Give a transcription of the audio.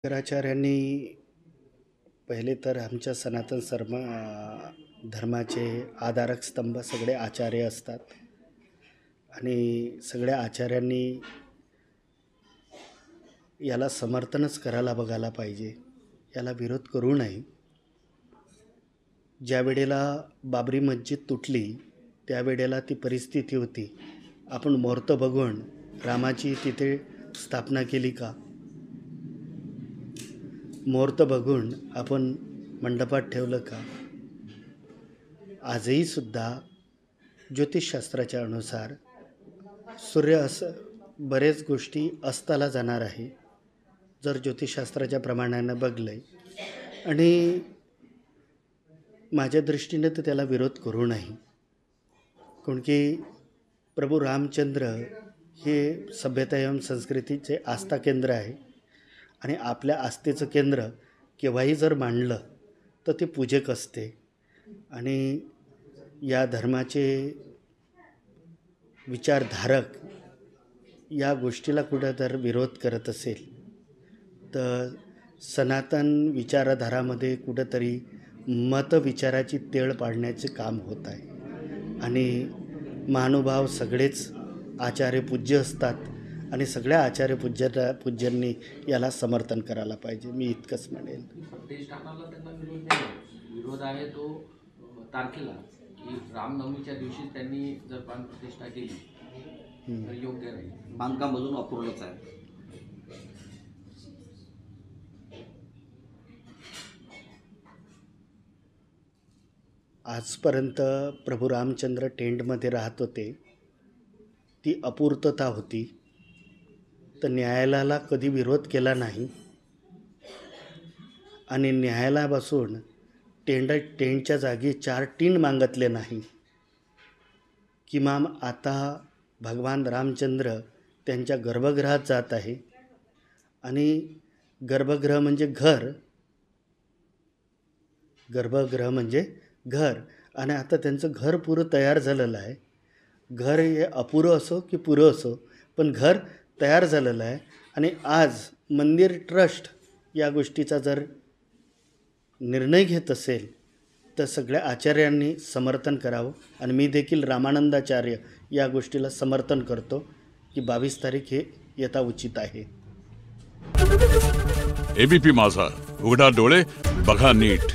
शंकराचार्यांनी पहिले तर आमच्या सनातन धर्माचे आधारक स्तंभ सगळे आचार्य असतात आणि सगळ्या आचार्यांनी याला समर्थनच करायला बघायला पाहिजे, याला विरोध करू नये। ज्या वेळेला बाबरी मस्जिद तुटली त्यावेळेला ती परिस्थिती होती, आपण मुहूर्त बघून रामाची तिथे स्थापना केली का? मुहूर्त बघून आपण मंडपात ठेवलं का? आजही सुद्धा ज्योतिषशास्त्राच्या अनुसार सूर्य बरेच गोष्टी अस्ताला जाणार आहे जर ज्योतिषशास्त्राच्या प्रमाणाने बघले, आणि माझ्या दृष्टीने तर त्याला विरोध करू नये। कारण की प्रभू रामचंद्र हे सभ्यता एवं संस्कृतीचे आस्था केंद्र आहे आणि आपल्या आस्थेचं केंद्र केव्हाही जर मांडलं तर ते पूजक असते, आणि या धर्माचे विचारधारक या गोष्टीला कुठं जर विरोध करत असेल तर सनातन विचारधारामध्ये कुठंतरी मतविचाराची तेळ पाडण्याचे काम होत आहे। आणि महानुभाव सगळेच आचार्य पूज्य असतात आणि सगळ्या आचार्य पूज्यांनी याला समर्थन करायला पाहिजे, मी इतकंच म्हणेन। प्रतिष्ठापनाला त्यांना विरोध नाही, विरोध आहे तो तारखेला की रामनवमीच्या दिवशी त्यांनी जर प्राण प्रतिष्ठा केली तर योग्य नाही। बांधकाम अजून अपूर्णच आहे। आजपर्यंत प्रभू रामचंद्र टेंटमध्ये राहत होते, ती अपूर्तता होती, तर न्यायालयाला कधी विरोध केला नाही आणि न्यायालयाला बसून टेंटच्या जागी 4 टीन मागितले नाही। किमान आता भगवान रामचंद्र त्यांच्या गर्भगृहात जात आहे आणि गर्भगृह म्हणजे घर, गर्भगृह म्हणजे घर, आणि आता त्यांचं घर पुरं तयार झालेलं आहे। घर हे अपुरं असो की पुरं असो, पण घर तयार झालेलं आहे। आणि आज मंदिर ट्रस्ट या गोष्टीचा जर निर्णय घेत असेल तर सगळ्या आचार्यांनी समर्थन करावं, आणि मी देखील रामानंदाचार्य या गोष्टीला समर्थन करतो की 22 तारीख हे येता उचित आहे। एबीपी माझा, उघडा डोळे बघा नीट।